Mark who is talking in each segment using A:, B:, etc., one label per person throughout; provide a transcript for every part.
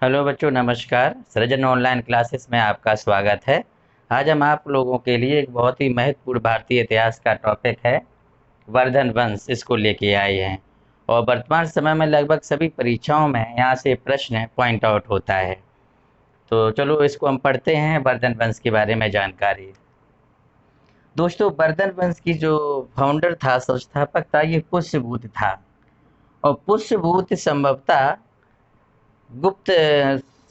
A: Hello बच्चों, नमस्कार। सृजन ऑनलाइन क्लासेस में आपका स्वागत है। आज हम आप लोगों के लिए एक बहुत ही महत्वपूर्ण भारतीय इतिहास का टॉपिक है वर्धन वंश, इसको लेके आए हैं। और वर्तमान समय में लगभग सभी परीक्षाओं में यहाँ से प्रश्न पॉइंट आउट होता है। तो चलो इसको हम पढ़ते हैं, वर्धन वंश के बारे में जानकारी। दोस्तों, वर्धन वंश की जो फाउंडर था, संस्थापक था, ये पुष्यभूत था। और पुष्यभूत संभवतः गुप्त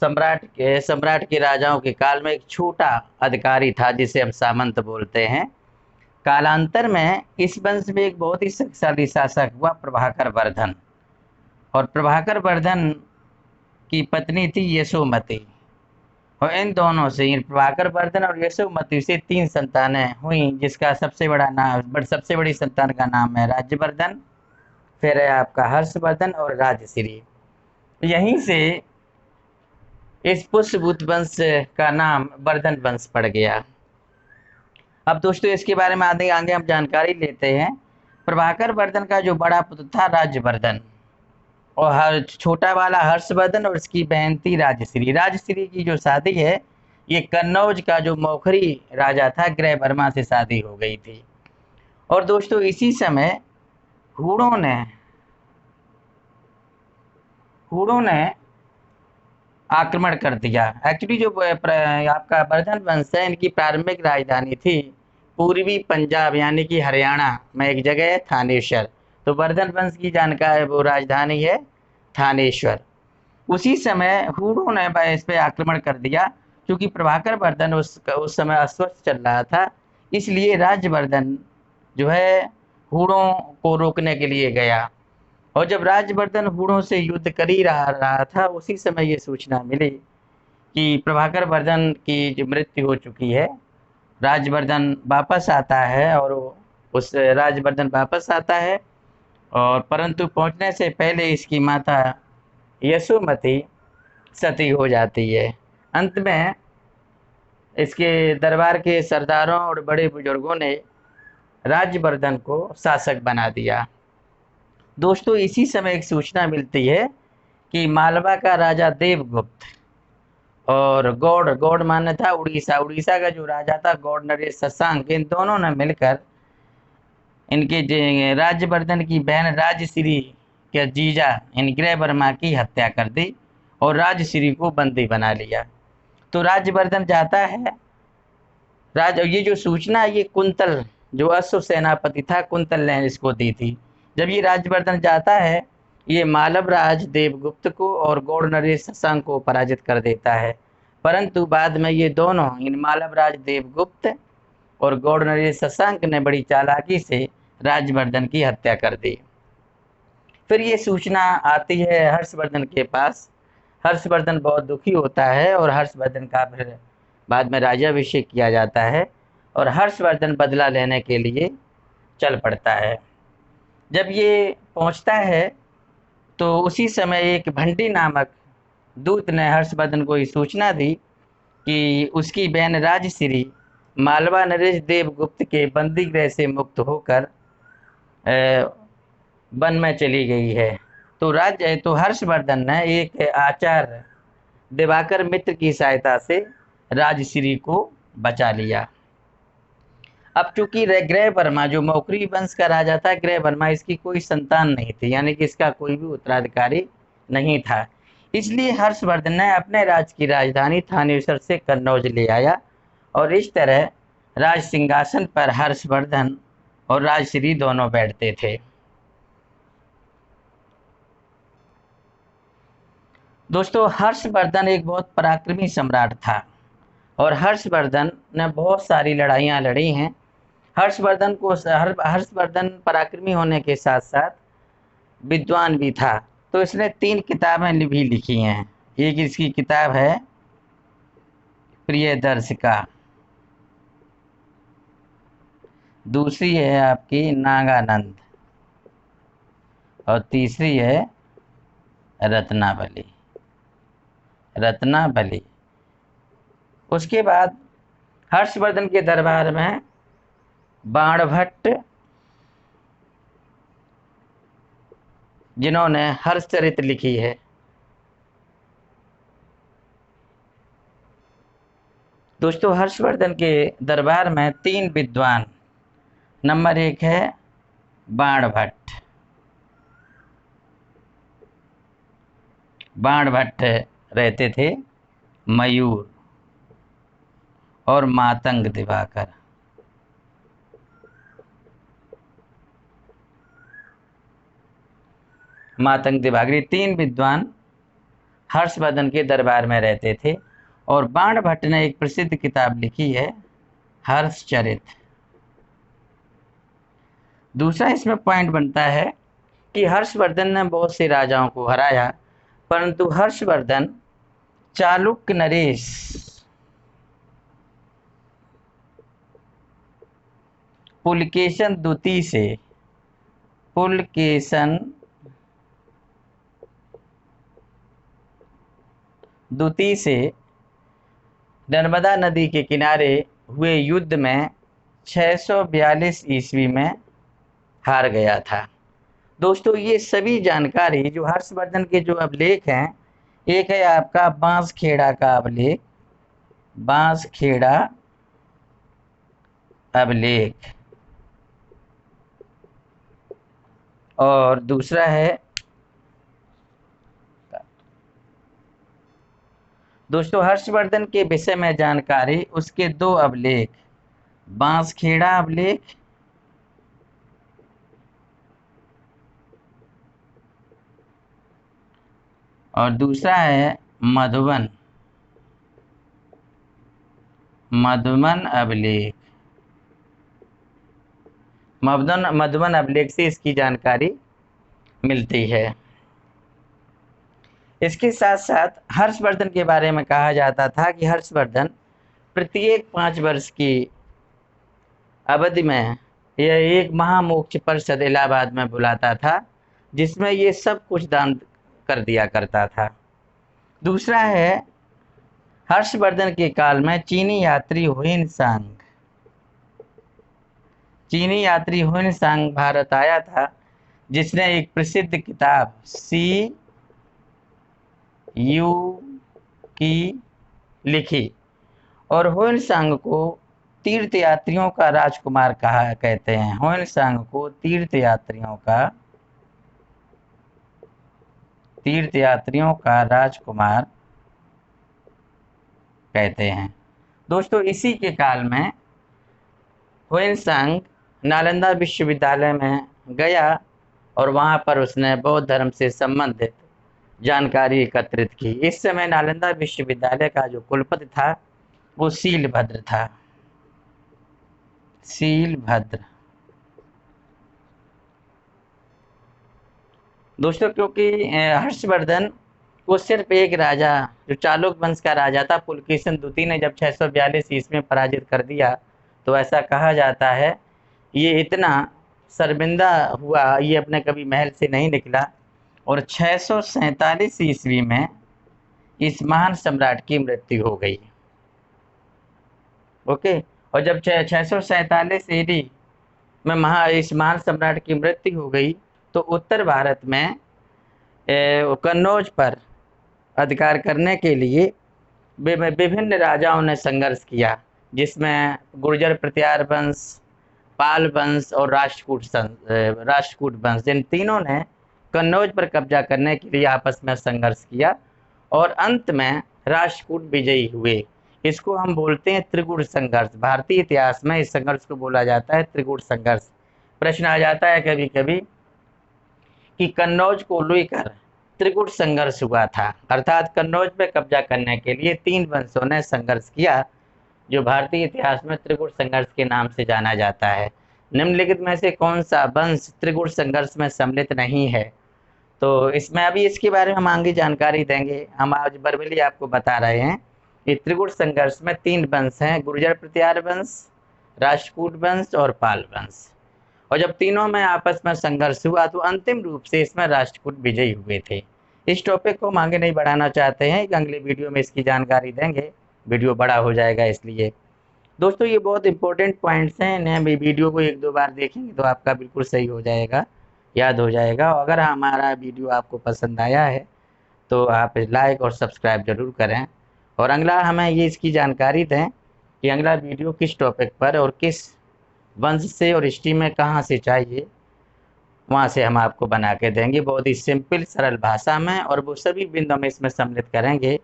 A: सम्राट के राजाओं के काल में एक छोटा अधिकारी था, जिसे हम सामंत बोलते हैं। कालांतर में इस वंश में एक बहुत ही शक्तिशाली शासक हुआ, प्रभाकर वर्धन। और प्रभाकर वर्धन की पत्नी थी यशोमती। और इन दोनों से, इन प्रभाकर वर्धन और यशोमती से 3 संतानें हुई, जिसका सबसे बड़ी संतान का नाम है राज्यवर्धन। फिर है आपका हर्षवर्धन और राजश्री। यहीं से इस पुष्यभूत वंश का नाम वर्धन वंश पड़ गया। अब दोस्तों, इसके बारे में आगे आगे हम जानकारी लेते हैं। प्रभाकर वर्धन का जो बड़ा पुत्र था राज्यवर्धन, और हर छोटा वाला हर्षवर्धन, और इसकी बहन थी राजश्री। राजश्री की जो शादी है, ये कन्नौज का जो मौखरी राजा था ग्रह वर्मा से शादी हो गई थी। और दोस्तों, इसी समय हूणों ने आक्रमण कर दिया। एक्चुअली जो आपका वर्धन वंश है, इनकी प्रारंभिक राजधानी थी पूर्वी पंजाब यानी कि हरियाणा में एक जगह है थानेश्वर। तो वर्धन वंश की जानकारी, वो राजधानी है थानेश्वर। उसी समय हूणों ने इस पे आक्रमण कर दिया। क्योंकि प्रभाकर वर्धन उस समय अस्वस्थ चल रहा था, इसलिए राज्यवर्धन जो है हूणों को रोकने के लिए गया। और जब राज्यवर्धन हूणों से युद्ध कर ही रहा था, उसी समय ये सूचना मिली कि प्रभाकर वर्धन की जो मृत्यु हो चुकी है। राज्यवर्धन वापस आता है, और उस राज्यवर्धन वापस आता है, और परंतु पहुंचने से पहले इसकी माता यशोमती सती हो जाती है। अंत में इसके दरबार के सरदारों और बड़े बुजुर्गों ने राज्यवर्धन को शासक बना दिया। दोस्तों, इसी समय एक सूचना मिलती है कि मालवा का राजा देवगुप्त और गौड़ गौड़ माने था उड़ीसा उड़ीसा का जो राजा था गौड़ नरेश शशांक, इन दोनों ने मिलकर इनके राज्यवर्धन की बहन राजश्री के जीजा इन ग्रह वर्मा की हत्या कर दी और राजश्री को बंदी बना लिया। तो राज्यवर्धन जाता है। ये जो सूचना है, ये कुंतल जो अश्व सेनापति था, कुंतल ने इसको दी थी। जब ये राज्यवर्धन जाता है, ये मालव राज देवगुप्त को और गौड़ नरेश शशांक को पराजित कर देता है। परंतु बाद में ये दोनों, इन मालव राज देवगुप्त और गौड़ नरेश शशांक ने बड़ी चालाकी से राज्यवर्धन की हत्या कर दी। फिर ये सूचना आती है हर्षवर्धन के पास। हर्षवर्धन बहुत दुखी होता है, और हर्षवर्धन का फिर बाद में राज्याभिषेक किया जाता है, और हर्षवर्धन बदला लेने के लिए चल पड़ता है। जब ये पहुंचता है, तो उसी समय एक भंडी नामक दूत ने हर्षवर्धन को ये सूचना दी कि उसकी बहन राजश्री मालवा नरेश देवगुप्त के बंदी गृह से मुक्त होकर वन में चली गई है। तो हर्षवर्धन ने एक आचार्य दिवाकर मित्र की सहायता से राजश्री को बचा लिया। अब चूंकि ग्रह वर्मा जो मौखरी वंश का राजा था, ग्रह वर्मा, इसकी कोई संतान नहीं थी, यानी कि इसका कोई भी उत्तराधिकारी नहीं था। इसलिए हर्षवर्धन ने अपने राज्य की राजधानी थानेश्वर से कन्नौज ले आया, और इस तरह राज सिंहासन पर हर्षवर्धन और राजश्री दोनों बैठते थे। दोस्तों, हर्षवर्धन एक बहुत पराक्रमी सम्राट था, और हर्षवर्धन ने बहुत सारी लड़ाइयाँ लड़ी हैं। हर्षवर्धन पराक्रमी होने के साथ साथ विद्वान भी था। तो इसने 3 किताबें भी लिखी हैं। एक इसकी किताब है प्रियदर्शिका, दूसरी है आपकी नागानंद, और तीसरी है रत्नावली। रत्नावली। उसके बाद हर्षवर्धन के दरबार में बाणभट्ट, जिन्होंने हर्षचरित लिखी है, दोस्तों हर्षवर्धन के दरबार में 3 विद्वान, नंबर 1 है बाणभट्ट। बाणभट्ट रहते थे मयूर और मातंग दिवाकर। मातंग दिवाकर, 3 विद्वान हर्षवर्धन के दरबार में रहते थे। और बाणभट्ट ने एक प्रसिद्ध किताब लिखी है हर्षचरित। दूसरा इसमें पॉइंट बनता है कि हर्षवर्धन ने बहुत से राजाओं को हराया, परंतु हर्षवर्धन चालुक्य नरेश पुलकेशन द्वितीय से नर्मदा नदी के किनारे हुए युद्ध में 642 ईस्वी में हार गया था। दोस्तों ये सभी जानकारी जो हर्षवर्धन के जो अभिलेख हैं, एक है आपका बांसखेड़ा का अभिलेख, बांसखेड़ा अभिलेख, और दूसरा है दोस्तों हर्षवर्धन के विषय में जानकारी, उसके 2 अभिलेख, बांसखेड़ा अभिलेख और दूसरा है मधुबन अभिलेख। मधुबन अभिलेख से इसकी जानकारी मिलती है। इसके साथ साथ हर्षवर्धन के बारे में कहा जाता था कि हर्षवर्धन प्रत्येक 5 वर्ष की अवधि में यह एक महामोक्ष परिषद इलाहाबाद में बुलाता था, जिसमें ये सब कुछ दान कर दिया करता था। दूसरा है हर्षवर्धन के काल में चीनी यात्री हुइनसांग भारत आया था, जिसने एक प्रसिद्ध किताब CU की लिखी और हुइनसांग को तीर्थयात्रियों का राजकुमार कहते हैं। हुइनसांग को तीर्थयात्रियों का राजकुमार कहते हैं। दोस्तों इसी के काल में हुइनसांग नालंदा विश्वविद्यालय में गया और वहाँ पर उसने बौद्ध धर्म से संबंधित जानकारी एकत्रित की। इस समय नालंदा विश्वविद्यालय का जो कुलपति था वो शीलभद्र था। दोस्तों क्योंकि हर्षवर्धन को सिर्फ एक राजा, जो चालुक्य वंश का राजा था पुलकेशन द्वितीय ने जब 642 ईस्वी में पराजित कर दिया, तो ऐसा कहा जाता है ये इतना शर्मिंदा हुआ, ये अपने कभी महल से नहीं निकला और 647 ईस्वी में इस महान सम्राट की मृत्यु हो गई। ओके, और जब 647 AD में इस महान सम्राट की मृत्यु हो गई, तो उत्तर भारत में कन्नौज पर अधिकार करने के लिए विभिन्न राजाओं ने संघर्ष किया, जिसमें गुर्जर प्रतिहार वंश, पाल वंश और राष्ट्रकूट वंश, इन तीनों ने कन्नौज पर कब्जा करने के लिए आपस में संघर्ष किया और अंत में राष्ट्रकूट विजयी हुए। इसको हम बोलते हैं त्रिगुण संघर्ष। भारतीय इतिहास में इस संघर्ष को बोला जाता है त्रिगुण संघर्ष। प्रश्न आ जाता है कभी कभी कि कन्नौज को लेकर त्रिगुण संघर्ष हुआ था, अर्थात कन्नौज पर कब्जा करने के लिए 3 वंशों ने संघर्ष किया, जो भारतीय इतिहास में त्रिगुण संघर्ष के नाम से जाना जाता है। निम्नलिखित में से कौन सा वंश त्रिगुण संघर्ष में सम्मिलित नहीं है? तो इसमें अभी इसके बारे में हम आगे जानकारी देंगे। हम आज बर्बली आपको बता रहे हैं कि त्रिगुण संघर्ष में 3 वंश हैं, गुर्जर प्रतिहार वंश, राष्ट्रकूट वंश और पाल वंश। और जब तीनों में आपस में संघर्ष हुआ तो अंतिम रूप से इसमें राष्ट्रकूट विजयी हुए थे। इस टॉपिक को हम आगे नहीं बढ़ाना चाहते हैं, एक अगले वीडियो में इसकी जानकारी देंगे, वीडियो बड़ा हो जाएगा इसलिए। दोस्तों ये बहुत इंपॉर्टेंट पॉइंट्स हैं, इन्हें वीडियो को 1-2 बार देखेंगे तो आपका बिल्कुल सही हो जाएगा, याद हो जाएगा। अगर हमारा वीडियो आपको पसंद आया है तो आप लाइक और सब्सक्राइब जरूर करें और अगला हमें ये इसकी जानकारी दें कि अगला वीडियो किस टॉपिक पर और किस वंश से और हिस्ट्री में कहाँ से चाहिए, वहाँ से हम आपको बना के देंगे बहुत ही सिंपल सरल भाषा में, और वो सभी बिंदु हम इसमें सम्मिलित करेंगे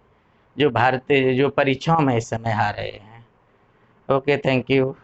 A: जो भारतीय जो परीक्षाओं में इस समय आ रहे हैं। Okay, thank you.